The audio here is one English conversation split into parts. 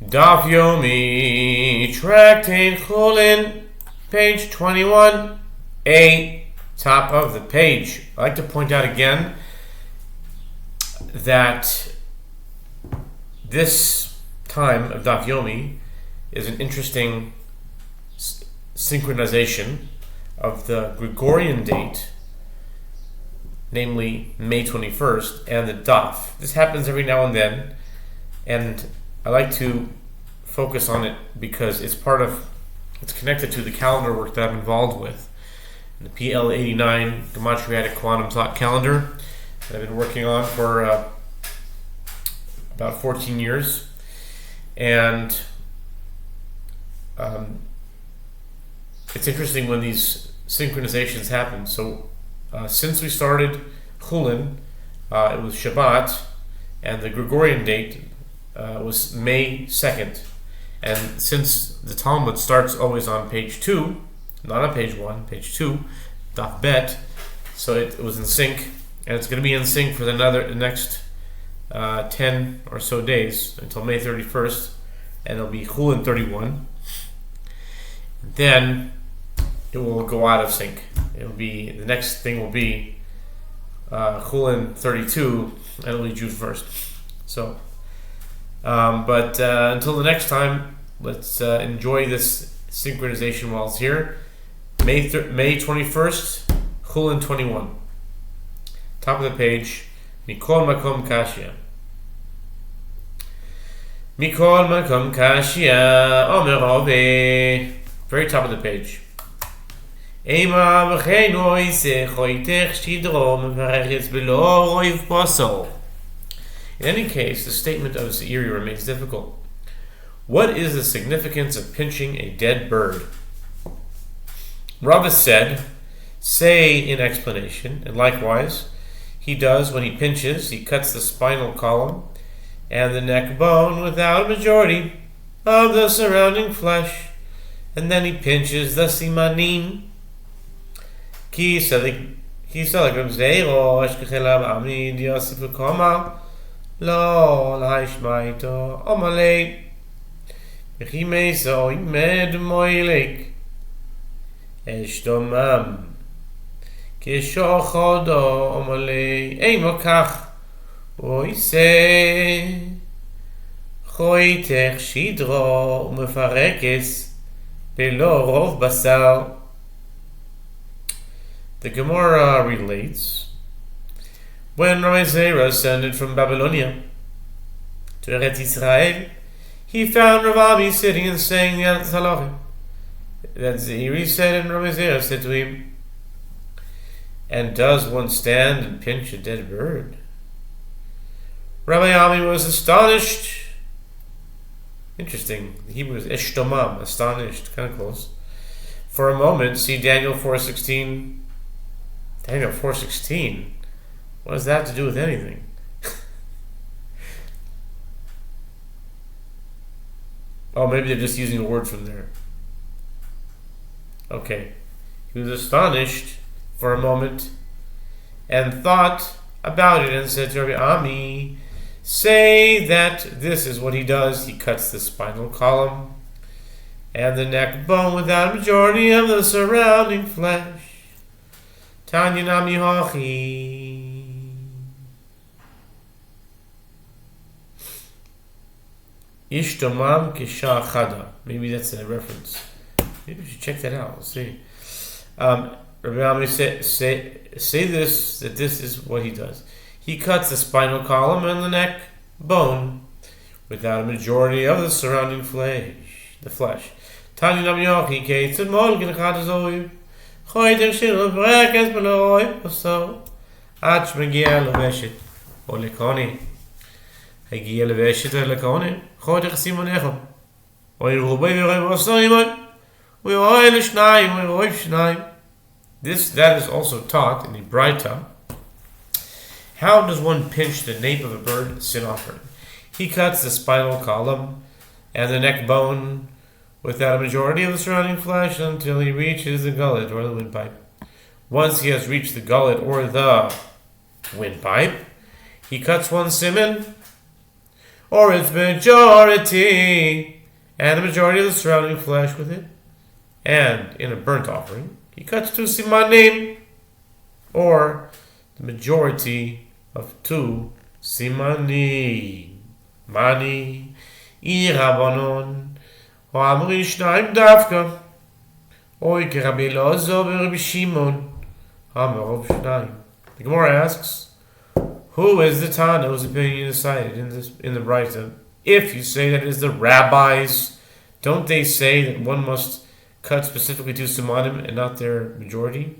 Daf Yomi, Tractate Chullin, page 21a, top of the page. I'd like to point out again that this time of Daf Yomi is an interesting synchronization of the Gregorian date, namely May 21st, and the Daf. This happens every now and then, and I like to focus on it because it's connected to the calendar work that I'm involved with. The PL89 Gematriatic Quantum Thought Calendar that I've been working on for about 14 years. And it's interesting when these synchronizations happen. So since we started Chullin, it was Shabbat, and the Gregorian date was May 2nd. And since the Talmud starts always on page 2, not on page 1, page 2, Daf Bet, so it was in sync, and it's going to be in sync for the next 10 or so days until May 31st, and it'll be Chullin 31. Then it will go out of sync. The next thing will be Chullin 32, and it'll be June 1st. So, but until the next time, let's enjoy this synchronization while it's here. May 21st, Chullin 21. Top of the page, Mikol Makom Kashya. Mikol Makom Kashya, Omer Ove. Very top of the page. Ema v'cheno isech hoitech shidro mevareches below roiv posol. In any case, the statement of Zeiri remains difficult. What is the significance of pinching a dead bird? Rava said, say in explanation, and likewise, he does when he pinches, he cuts the spinal column and the neck bone without a majority of the surrounding flesh, and then he pinches the simanim. Ki salig zeiro eshkechelav amid yosef v'koma lo lahishma ito omalei v'chi meiso imed moilek eshtomam kishochodo omalei eimo kach oise choitech shidro umefarekes belo rov basar. The Gemara relates, when Rabbi Zera ascended from Babylonia to Eretz Israel, he found Rav Ami sitting and saying the Anshe Halachim. That Zeiri said, and Rabbi Zera said to him, and does one stand and pinch a dead bird? Rabbi Ami was astonished. Interesting. The Hebrew is eshtomam, astonished, kind of close. For a moment, see Daniel 4:16. Daniel 4:16. What does that have to do with anything? Oh, maybe they're just using a word from there. Okay. He was astonished for a moment and thought about it and said to Rabbi Ami, say that this is what he does. He cuts the spinal column and the neck bone without a majority of the surrounding flesh. Tanya Nami Hochi. Ishtomam Kisha Chada. Maybe that's a reference. Maybe we should check that out. We'll see. Rabbi Ami say this, that this is what he does. He cuts the spinal column and the neck bone without a majority of the surrounding flesh. The flesh. Tanya Nami Hochi Kates and Molgin Chadash. Choitech shidro mevarekes below roiv posol. עד שמגיע לבשת או לקונה, הגיע לבשת או לקונה, חותך סימונך, או ירובי ורויב עשוימון, וירוי לשניים, וירויב שניים. That is also taught in the Braita. How does one pinch the nape of a bird? Sin offering. He cuts the spinal column and the neck bone without a majority of the surrounding flesh until he reaches the gullet or the windpipe. Once he has reached the gullet or the windpipe, he cuts one siman or its majority, and the majority of the surrounding flesh with it. And in a burnt offering, he cuts 2 simanim, or the majority of 2 simanim. Mani, Irabonon, o Amri Shnaim Davka, Oy Rabbi Elazar Rabbi Shimon, Amar Shnaim. The Gemara asks, who is the Tana whose opinion is cited in the Braita? If you say that it is the rabbis, don't they say that one must cut specifically 2 simanim and not their majority?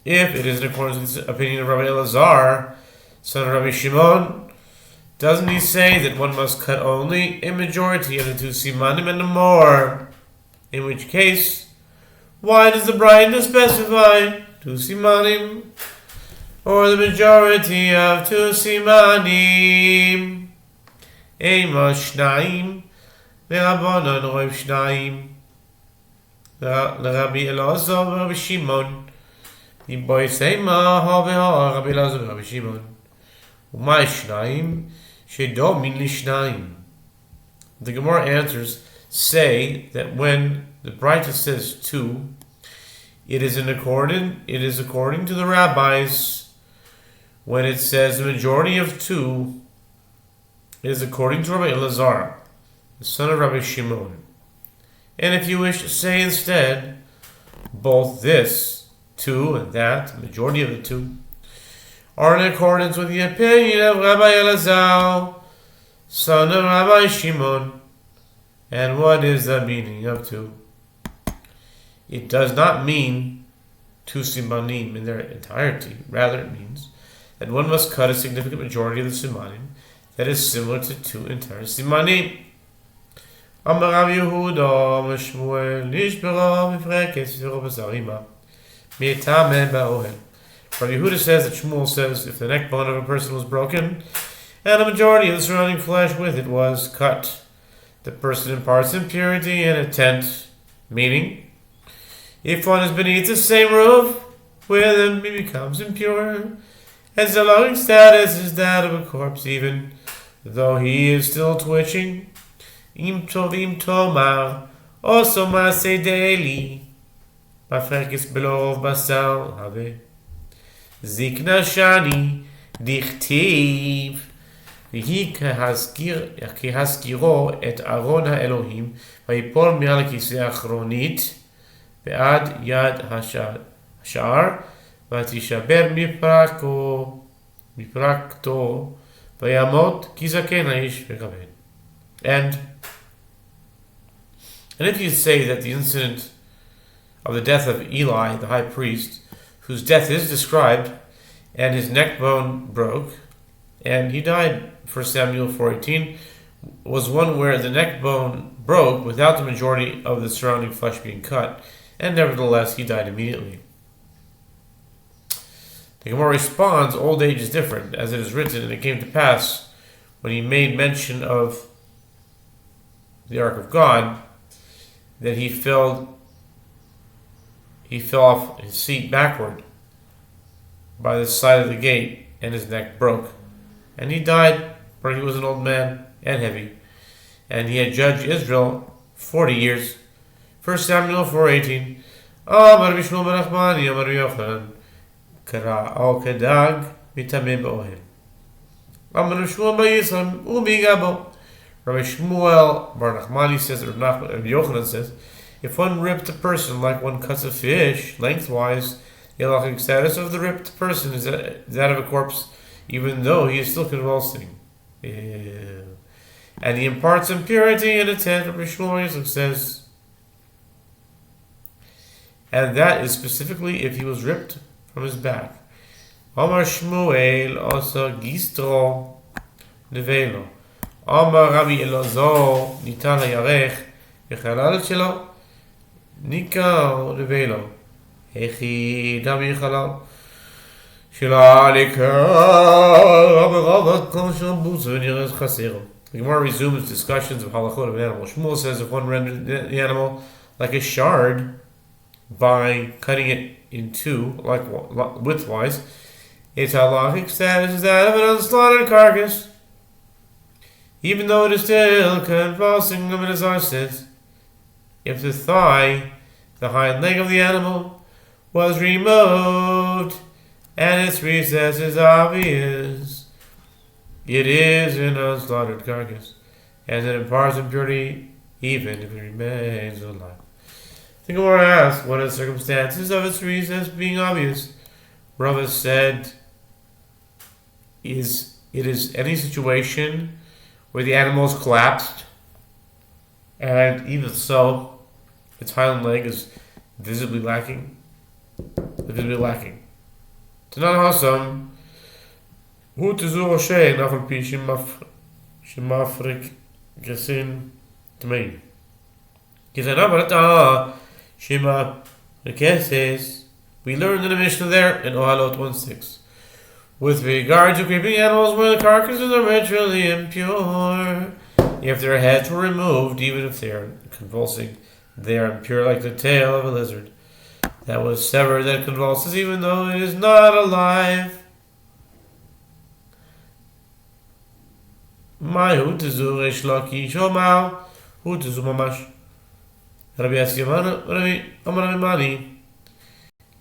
If it is in accordance with the opinion of Rabbi Elazar, son of Rabbi Shimon, doesn't he say that one must cut only a majority of the 2 simanim and no more? In which case, why does the Braita specify 2 simanim, or the majority of 2 simanim? Ema shnaim, le'rabanan roiv shnaim, le'Rabbi Elazar v'Rabbi Shimon, Iboy seima ha've'ha Rabbi Elazar v'Rabbi Shimon, u'may shnaim, shedomin lishnaim. The Gemara answers, say that when the Braita says 2, it is according to the rabbis. When it says the majority of 2, it is according to Rabbi Elazar, the son of Rabbi Shimon. And if you wish to say instead, both this 2 and that, the majority of the 2, are in accordance with the opinion of Rabbi Elazar, son of Rabbi Shimon. And what is the meaning of 2? It does not mean 2 simanim in their entirety. Rather, it means that one must cut a significant majority of the simanim that is similar to 2 entire simanim. Amar Rav Yehuda, Amar Shmuel, Nishbera mifrekes v'ro b'sarima, mi'tameh ba'ohel. Rav Yehuda says that Shmuel says if the neck bone of a person was broken and a majority of the surrounding flesh with it was cut, the person imparts impurity in a tent, meaning if one is beneath the same roof with him, he becomes impure, and so long status is that of a corpse, even though he is still twitching. Im tovim tomar, also maaseh de'eli, mafrekes belorov basar have. Zikna shani dichtiv, v'hi kehazkiro et aron ha'elohim, v'yipol mi'al kiseh achronit, ve'ad yad hashar, v'tishaber miprakto, v'yamot kizaken ha'ish v'kaved. And if you say that the incident of the death of Eli, the high priest, whose death is described, and his neck bone broke, and he died, 1 Samuel 4:18, was one where the neck bone broke without the majority of the surrounding flesh being cut, and nevertheless he died immediately. The Gemara responds, old age is different, as it is written, and it came to pass, when he made mention of the Ark of God, that he fell off his seat backward by the side of the gate, and his neck broke. And he died, for he was an old man and heavy, and he had judged Israel 40 years. 1 Samuel 4:18. Amar Bishmol Barachmani, Amar Yochanan, Kara al Kedag, Mitamim Ohem. Amar Bishmol Bayisam, Umi Gabo. Rabbi Shmuel Bar Nachmani says, or Rabbi Yochanan says, if one ripped a person like one cuts a fish lengthwise, the halachic status of the ripped person is that of a corpse, even though he is still convulsing. Ew. And he imparts impurity in a tent, Rabbi Shmuel says, and that is specifically if he was ripped from his back. Omar Shmuel also gistro nevelo. Omar Rabbi Elazar nitan hayarech echalal shelo nikar nevelo echi dam yechalal shela nikar abaravat kol shambuz v'niras chasero. The Gemara resumes discussions of halachot of an animal. Shmuel says if one rendered the animal like a shard by cutting it in two, like widthwise, its halachic status is that of an unslaughtered carcass. even though it is still convulsing of his arses. If the thigh, the hind leg of the animal, was removed, and its recess is obvious, it is an unslaughtered carcass, and it imparts impurity even if it remains alive. The Gemara asks, what are the circumstances of its recess being obvious? Rava said, it is any situation where the animal is collapsed, and even so, its hind leg is visibly lacking. Tanan Hasam, hu tizur Oshay, nafal pi shemafrik gesin tmein. Kizana barata shema rekeses. We learned in the Mishnah there in Ohalot 1:6. With regard to creeping animals where the carcasses are ritually impure, if their heads were removed, even if they are convulsing, they are impure like the tail of a lizard that was severed, that convulses even though it is not alive. My hutizu Reish Lakish Omar hutizu mamash. Rabbi Asiyaman Rabbi Amar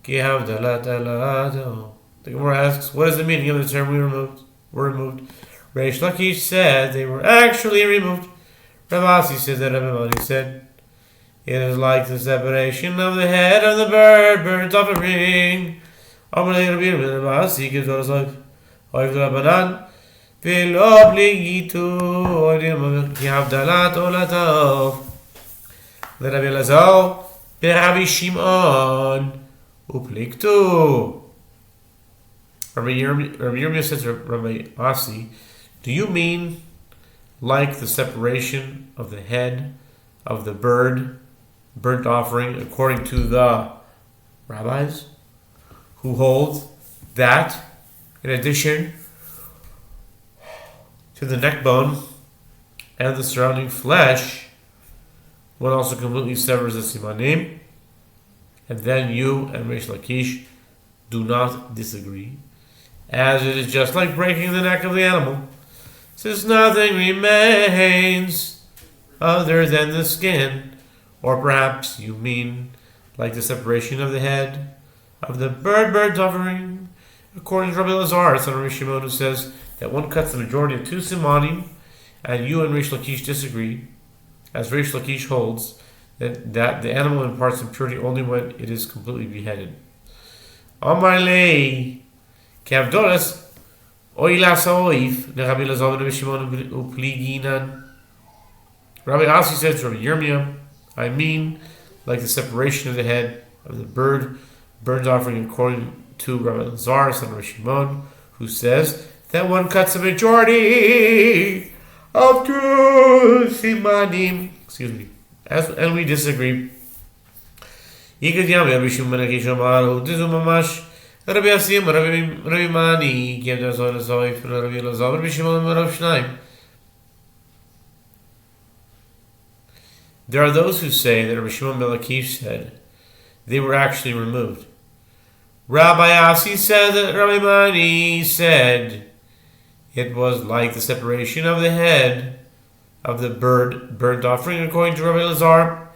Ki havdalat alato. The Gemara asks, what is the meaning of the term were removed? Reish Lakish said they were actually removed. Rav Asi said that Rabbi Mani said, it is like the separation of the head of the bird offering. Amalei Rabbi Rav Asi gives us life. Oiv Rabbanan V'lo pligitu oidim ki havdalat olatov. The Rabbi Elazar Rabbi Shimon upliktu. Rabbi Yirmiyah says to Rabbi Asi, do you mean like the separation of the head of the burnt offering, according to the rabbis, who hold that, in addition to the neck bone and the surrounding flesh, one also completely severs the simanim, and then you and Reish Lakish do not disagree, as it is just like breaking the neck of the animal, since nothing remains other than the skin. Or perhaps you mean like the separation of the head of the bird offering, according to Rabbi Elazar, son of Rabbi Shimon, who says that one cuts the majority of 2 simanim, and you and Reish Lakish disagree, as Reish Lakish holds that the animal imparts impurity only when it is completely beheaded. Amar lei kavdoras oila saoif le Rabbi Elazar and Rabbi Shimon upliginan. Rabbi Asi says to Rabbi Yirmiyah, I mean like the separation of the head of the burnt offering, according to Rabbi Elazar, son of Rabbi Shimon, who says that one cuts the majority of 2 simanim. Excuse me. And we disagree. Rabbi Asim, Rabbi Mani, Rabbi Elazar, Rabbi Shimon, Rabbi Shnaim. There are those who say that Rabbi Shimon ben Lakish said they were actually removed. Rabbi Asi said that Rabbi Mani said it was like the separation of the head of the burnt offering, according to Rabbi Elazar,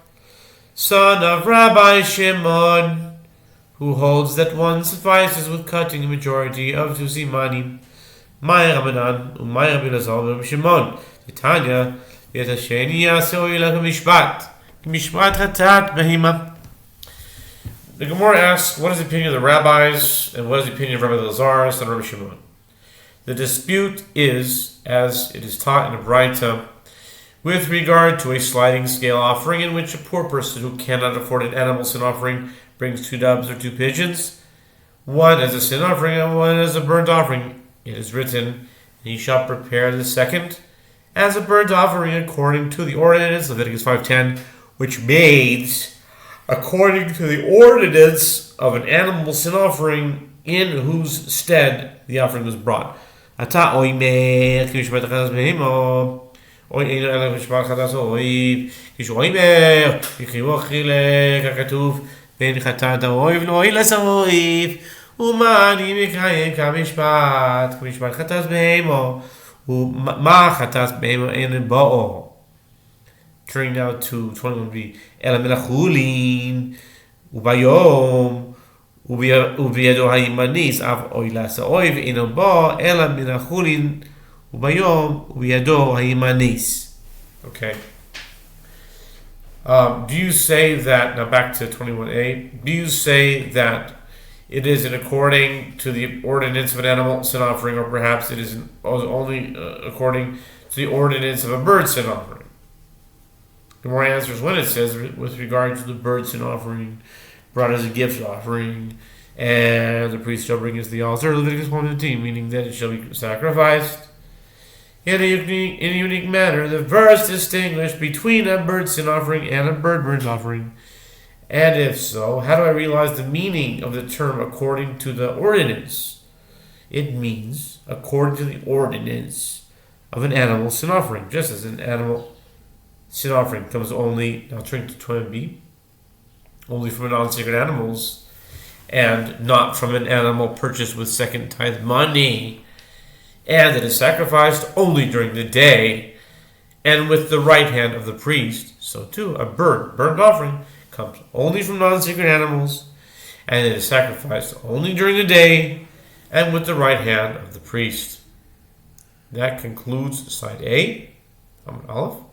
son of Rabbi Shimon, who holds that one suffices with cutting a majority of 2 simanim. Ma'ay Ramanan, Umay Rabbi Elazar, Rabbi Shimon, Titania, the Gemara asks, what is the opinion of the rabbis, and what is the opinion of Rabbi Elazar, son of Rabbi Shimon? The dispute is, as it is taught in a Braita, with regard to a sliding scale offering in which a poor person who cannot afford an animal sin offering brings 2 doves or 2 pigeons, one as a sin offering and one as a burnt offering. It is written, and he shall prepare the second as a burnt offering according to the ordinance, Leviticus 5:10, which means according to the ordinance of an animal sin offering in whose stead the offering was brought. Ata oimer kishmat chadas behemo oy eno ela kishmat chadas oiv kishoimer kichivo chile kakatuv ben chatat oiv lo ilas oiv umani mikayem kamishpat chadas behemo Ma chatas behema ein ba'o. Turning now to 21b. Ela min Chullin ubayom ubiyado hayimanis av oila sa'oiv ino ba ela min Chullin ubayom ubiyado hayimanis. Okay. Do you say that, now back to 21a, do you say that it is in according to the ordinance of an animal sin offering, or perhaps it is only according to the ordinance of a bird sin offering? The more answers when it says with regard to the bird sin offering brought as a gift offering, and the priest shall bring it to the altar, Leviticus 1:15, meaning that it shall be sacrificed in a unique manner. The verse distinguished between a bird sin offering and a bird burnt offering. And if so, how do I realize the meaning of the term according to the ordinance? It means according to the ordinance of an animal sin offering, just as an animal sin offering comes only, now turning to 20b, only from non-sacred animals, and not from an animal purchased with second tithe money, and it is sacrificed only during the day, and with the right hand of the priest. So too, a burnt offering comes only from non-sacred animals, and it is sacrificed only during the day, and with the right hand of the priest. That concludes side A. Aleph.